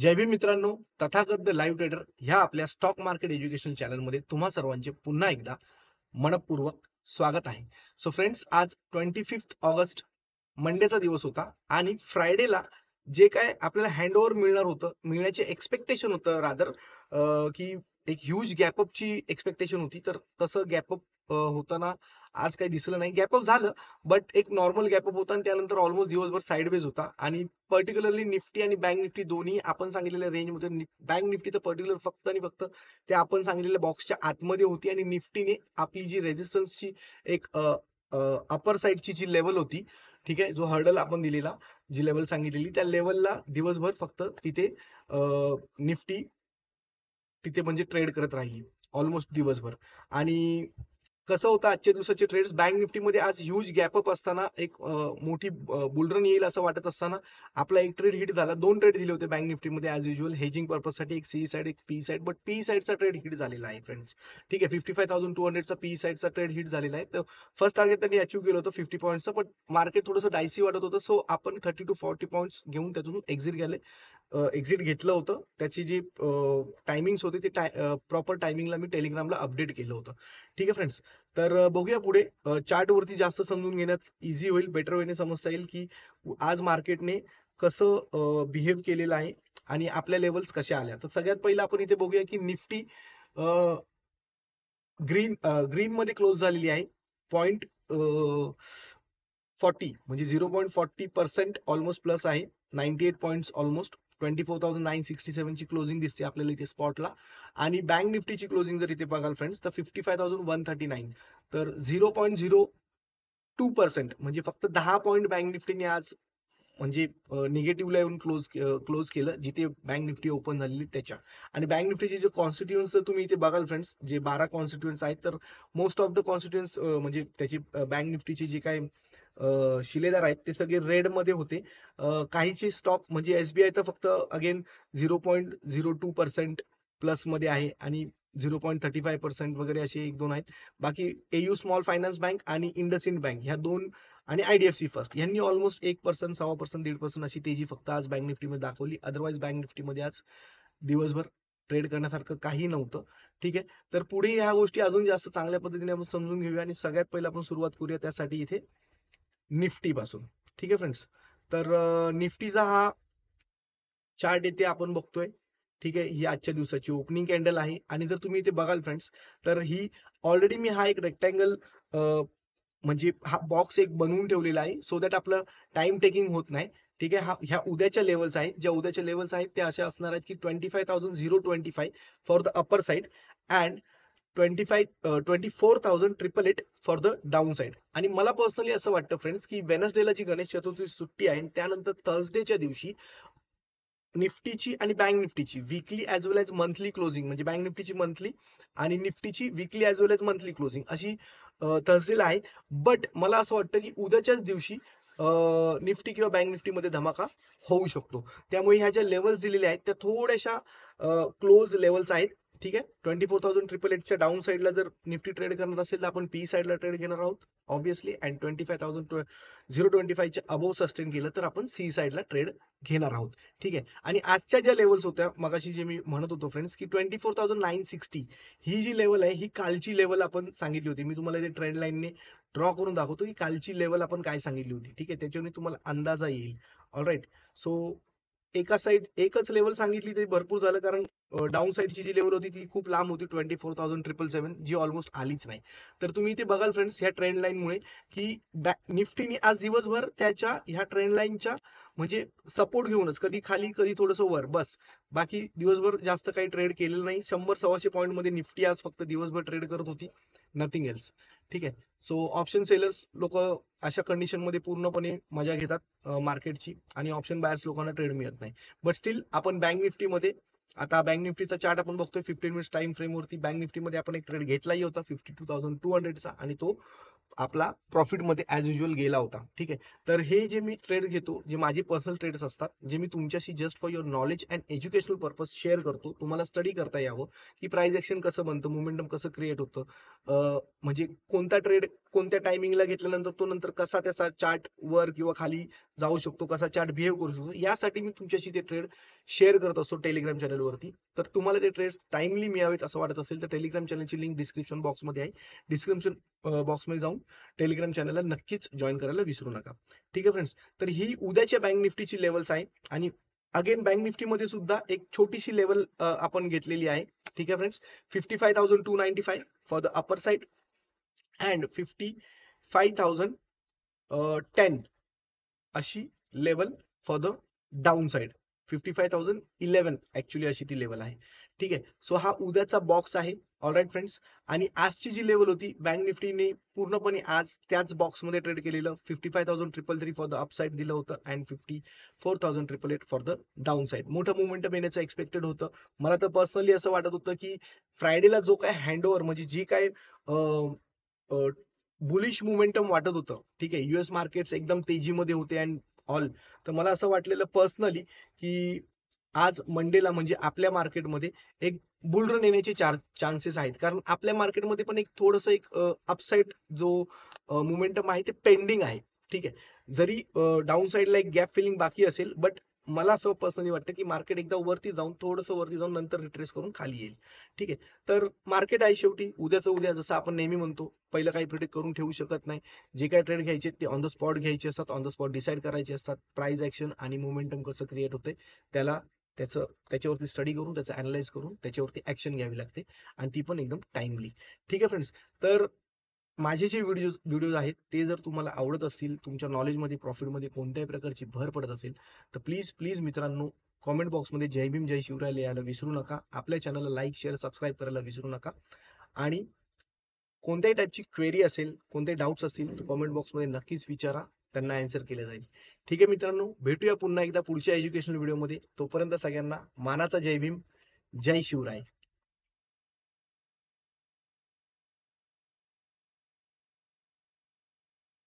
जय भीम मित्रांनो. Tathagata the live trader ह्या आपल्या स्टॉक मार्केट एज्युकेशन चॅनलमध्ये तुम्हा सर्वांचे पुन्हा एकदा मनपूर्वक स्वागत आहे. सो फ्रेंड्स, आज 25 ऑगस्ट मंडेचा दिवस होता आणि फ्रायडेला जे काय आपल्याला हँडओव्हर मिळणार होतं, मिळण्याचे एक्सपेक्टेशन होतं रादर, की एक ह्यूज गॅपअपची एक्सपेक्टेशन होती. तर तसं गॅपअप होताना आज काही दिसलं नाही. गॅपअप झालं, बट एक नॉर्मल गॅपअप होता आणि त्यानंतर ऑलमोस्ट दिवसभर साईडवेज होता. आणि पर्टिक्युलरली निफ्टी आणि बँक निफ्टी दोन्ही आपण सांगितलेल्या रेंजमध्ये, बँक निफ्टी तर पर्टिक्युलर फक्त आणि फक्त त्या आपण सांगितलेल्या बॉक्सच्या आतमध्ये होती आणि निफ्टीने आपली जी रेजिस्टन्सची एक अपर साईडची जी लेवल होती, ठीक आहे, जो हर्डल आपण दिलेला, जी लेवल सांगितलेली त्या लेवलला दिवसभर फक्त तिथे निफ्टी तिथे म्हणजे ट्रेड करत राहिली ऑलमोस्ट दिवसभर. आणि कसं होतं आजच्या दिवसाचे ट्रेड्स, बँक निफ्टीमध्ये आज ह्यूज गॅपअप असताना एक मोठी बुलरन येईल असं वाटत असताना आपला एक ट्रेड हिट झाला. दोन ट्रेड दिले होते बँक निफ्टीमध्ये ऍज युजल हेजिंग पर्पजसाठी, एक सी साइड एक पी साइड, बट पी साइडचा ट्रेड हिट झालेला आहे फ्रेंड्स. ठीक आहे, 55,200चा पी साइडचा ट्रेड हिट झालेला आहे. तर फर्स्ट टार्गेट त्यांनी अचीव्ह केलं होतं 50 पॉईंटचं, बट मार्केट थोडंसं डायसी वाटत होतं. सो आपण 30 to 40 पॉईंट्स घेऊन त्यातून एक्झिट घेतलं होतं. त्याची जी टायमिंग होती ते प्रॉपर टायमिंगला मी टेलिग्रामला अपडेट केलं होतं. ठीक आहे फ्रेंड्स. तर बघूया पुढे. चार्ट वरती जास्त समजून घेण्यात इझी होईल, बेटर वेने समजता येईल की आज मार्केटने कसं बिहेव केलेलं आहे आणि आपल्या लेवल्स कशा आल्या. तर सगळ्यात पहिलं आपण इथे बघूया की निफ्टी ग्रीन मध्ये क्लोज झालेली आहे. पॉईंट 40 म्हणजे 0.40% ऑलमोस्ट प्लस आहे. 98 पॉईंट ऑलमोस्ट. 24,967 ची क्लोजिंग दिसते आपल्याला इथे स्पॉटला. आणि बँक निफ्टीची क्लोजिंग जर इथे बघाल फ्रेंड्स तर 55,139. तर 0.02% म्हणजे फक्त 10 पॉईंट बँक निफ्टीने आज म्हणजे निगेटिव्हला येऊन क्लोज केलं जिथे बँक निफ्टी ओपन झालेली त्याच्या. आणि बँक निफ्टीचे जे कॉन्स्टिट्युएंट्स तुम्ही इथे बघाल फ्रेंड्स, जे 12 कॉन्स्टिट्युएंट्स आहेत, तर मोस्ट ऑफ द कॉन्स्टिट्युएंट्स म्हणजे त्याची बँक निफ्टीची जी काय शिलेदार आहेत ते सगळे रेड मध्ये होते. काहीचे स्टॉक म्हणजे एसबीआय तर फक्त अगेन 0.02% प्लस मध्ये आहे आणि 0.35% वगैरे असे एक दोन आहेत. बाकी एयू स्मॉल फायनान्स बँक आणि इंडसइंड बँक ह्या दोन आणि आयडीएफसी फर्स्ट यांनी ऑलमोस्ट 1%, 1.25%, 1.5% अशी तेजी फक्त आज बँक निफ्टीमध्ये दाखवली. अदरवाईज बँक निफ्टीमध्ये आज दिवसभर ट्रेड करण्यासारखं काही नव्हतं. ठीक आहे. तर पुढे ह्या गोष्टी अजून जास्त चांगल्या पद्धतीने आपण समजून घेऊया आणि सगळ्यात पहिलं आपण सुरुवात करूया त्यासाठी इथे निफ्टी पासून. ठीक आहे फ्रेंड्स. तर निफ्टीचा हा चार्ट येथे आपण बघतोय. ठीक आहे, ही आजच्या दिवसाची ओपनिंग कॅन्डल आहे. आणि जर तुम्ही इथे बघाल फ्रेंड्स, तर ही ऑलरेडी मी हा एक रेक्टँगल म्हणजे हा बॉक्स एक बनवून ठेवलेला आहे सो दॅट आपलं टाइम टेकिंग होत नाही. ठीक आहे. ह्या उद्याच्या लेवल्स आहेत, ज्या उद्याच्या लेवल्स आहेत त्या अशा असणार आहेत की 25,025 for the upper side and 24,888 for the down side. आणि मला पर्सनली असं वाटतं फ्रेंड्स की वेनसडेला जी गणेश चतुर्थी सुट्टी आहे त्यानंतर थर्सडेच्या दिवशी निफ्टीची आणि बँक निफ्टीची वीकली ऍज वेल एज मंथली क्लोजिंग, म्हणजे बँक निफ्टीची मंथली आणि निफ्टीची वीकली ऍज वेल एज मंथली क्लोजिंग अशी थर्सडेला आहे. बट मला असं वाटतं की उद्याच्याच दिवशी निफ्टी किंवा बँक निफ्टीमध्ये धमाका होऊ शकतो. त्यामुळे ह्या ज्या लेवल्स दिलेल्या आहेत त्या थोड्याशा क्लोज लेवल्स आहेत. ठीक आहे. 24,888च्या डाऊन साईडला जर निफ्टी ट्रेड करणार असेल तर आपण पी साईडला ट्रेड घेणार आहोत ऑब्व्हियसली. अँड 25,025च्या अबोव्ह सस्टेन केलं तर आपण सी साईडला ट्रेड घेणार आहोत. ठीक आहे. आणि आजच्या ज्या लेवल्स होत्या मगाशी जे मी म्हणत होतो फ्रेंड्स की 24,960 ही जी लेवल आहे ही कालची लेवल आपण सांगितली होती. मी तुम्हाला इथे ट्रेंड लाईनने ड्रॉ करून दाखवतो की कालची लेवल आपण काय सांगितली होती. ठीक आहे, त्याच्याने तुम्हाला अंदाजा येईल. ऑलराईट. सो एका साईड एकच लेवल सांगितली तरी भरपूर झालं, कारण डाऊन साईडची जी लेवल होती ती खूप लांब होती, 24,777, जी ऑलमोस्ट आलीच नाही. तर तुम्ही इथे बघाल फ्रेंड्स ह्या ट्रेंड लाईनमुळे की निफ्टीने आज दिवसभर त्याच्या ह्या ट्रेंड लाईनच्या म्हणजे सपोर्ट घेऊनच कधी खाली कधी थोडंसं वर, बस बाकी दिवसभर जास्त काही ट्रेड केलेलं नाही. 100-125 पॉईंट मध्ये निफ्टी आज फक्त दिवसभर ट्रेड करत होती, नथिंग एल्स. ठीक आहे. सो ऑप्शन सेलर्स लोक अशा कंडिशन मध्ये पूर्णपणे मजा घेतात मार्केटची आणि ऑप्शन बायर्स लोकांना ट्रेड मिळत नाही. बट स्टील आपण बँक निफ्टी मध्ये, आता बँक निफ्टीचा चार्ट आपण बघतोय 15 मिनिट्स टाइम फ्रेम वरती. बँक निफ्टी मध्ये आपण एक ट्रेड घेतलाही होता 52,200चा आणि तो आपला प्रॉफिट मध्ये ऍज युजल गेला होता. ठीक आहे. तर हे जे मी ट्रेड घेतो, जे माझे पर्सनल ट्रेड्स असतात, जे मी तुमच्याशी just for your knowledge and educational purpose share करतो, तुम्हाला स्टडी करता यावं की प्राइस ऍक्शन कसं बनतं, मोमेंटम कसं क्रिएट होतं, म्हणजे कोणता ट्रेड कोणत्या टायमिंगला घेतल्यानंतर तो नंतर कसा त्याचा चार्ट वर किंवा खाली जाऊ शकतो, कसा चार्ट बिहेव करू शकतो, यासाठी मी तुमच्याशी ते ट्रेड शेअर करत असतो टेलिग्राम चॅनलवरती. तर तुम्हाला ते ट्रेड टाइमली मिळावेत असं वाटत असेल तर टेलिग्राम चॅनलची लिंक डिस्क्रिप्शन बॉक्समध्ये आहे. डिस्क्रिप्शन बॉक्समध्ये जाऊन टेलिग्राम चॅनलला नक्कीच जॉईन करायला विसरू नका. ठीक आहे फ्रेंड्स. तर ही उद्याच्या बँक निफ्टीची लेवल्स आहे आणि अगेन बँक निफ्टी मध्ये सुद्धा एक छोटीशी लेवल आपण घेतलेली आहे. ठीक आहे friends. 55,295 for the upper side and 55,010 अशी level for the down side. 55,011 actually अशी ती लेवल आहे. ठीक आहे. सो हा उद्याचा बॉक्स आहे. All right friends. आणि आजची जी लेवल होती बँक निफ्टीने पूर्णपणे आज त्याच बॉक्समध्ये ट्रेड केलेलं. 55,333 फॉर द अपसाइड दिलं होतं and 54,888 for the down side. मोठं मुवमेंटम येण्याचं एक्सपेक्टेड होतं. मला तर पर्सनली असं वाटत होतं की फ्रायडेला जो काय हँडओव्हर म्हणजे जी काय बुलिश मुवमेंटम वाटत होतं. ठीक आहे. युएस मार्केट्स एकदम तेजीमध्ये होते अँड ऑल. तर मला असं वाटलेलं पर्सनली की आज मंडेला म्हणजे आपल्या मार्केटमध्ये एक बुल रन येण्याचे चान्सेस आहेत. कारण आपल्या मार्केटमध्ये पण एक थोडंसं एक अपसाइड जो मोमेंटम आहे ते पेंडिंग आहे. ठीक आहे. जरी डाऊन साइडला एक गॅप फिलिंग बाकी असेल, बट मला असं पर्सनली वाटतं की मार्केट एकदा वरती जाऊन थोडंसं वरती जाऊन नंतर रिट्रेस करून खाली येईल. ठीक आहे. तर मार्केट आहे शेवटी उद्याचं उद्या, जसं आपण नेहमी म्हणतो, पहिलं काही प्रिडिक्ट करून ठेवू शकत नाही. जे काही ट्रेड घ्यायचे ते ऑन द स्पॉट घ्यायचे असतात, ऑन द स्पॉट डिसाईड करायचे असतात. प्राइस ऍक्शन आणि मोमेंटम कसं क्रिएट होते त्याच्यावरती स्टडी करून, त्याचं अनालाइज करून त्याच्यावरती ऍक्शन घ्यावी लागते आणि ती पण एकदम टाइमली. ठीक आहे फ्रेंड्स. तर माझे जे व्हिडिओज आहेत ते जर तुम्हाला आवडत असतील, तुमच्या नॉलेजमध्ये प्रॉफिटमध्ये कोणत्याही प्रकारची भर पडत असेल, तर प्लीज प्लीज मित्रांनो, कॉमेंट बॉक्समध्ये जय भीम जय शिवराय लिहायला विसरू नका. आपल्या चॅनलला लाईक शेअर सबस्क्राईब करायला विसरू नका. आणि कोणत्याही टाईपची क्वेरी असेल, कोणतेही डाऊट्स असतील तर कॉमेंट बॉक्समध्ये नक्कीच विचारा, त्यांना आन्सर केलं जाईल. ठीक आहे मित्रांनो, भेटूया पुन्हा एकदा पुढच्या एज्युकेशनल व्हिडिओमध्ये. तोपर्यंत सगळ्यांना मानाचा जय भीम जय शिवराय.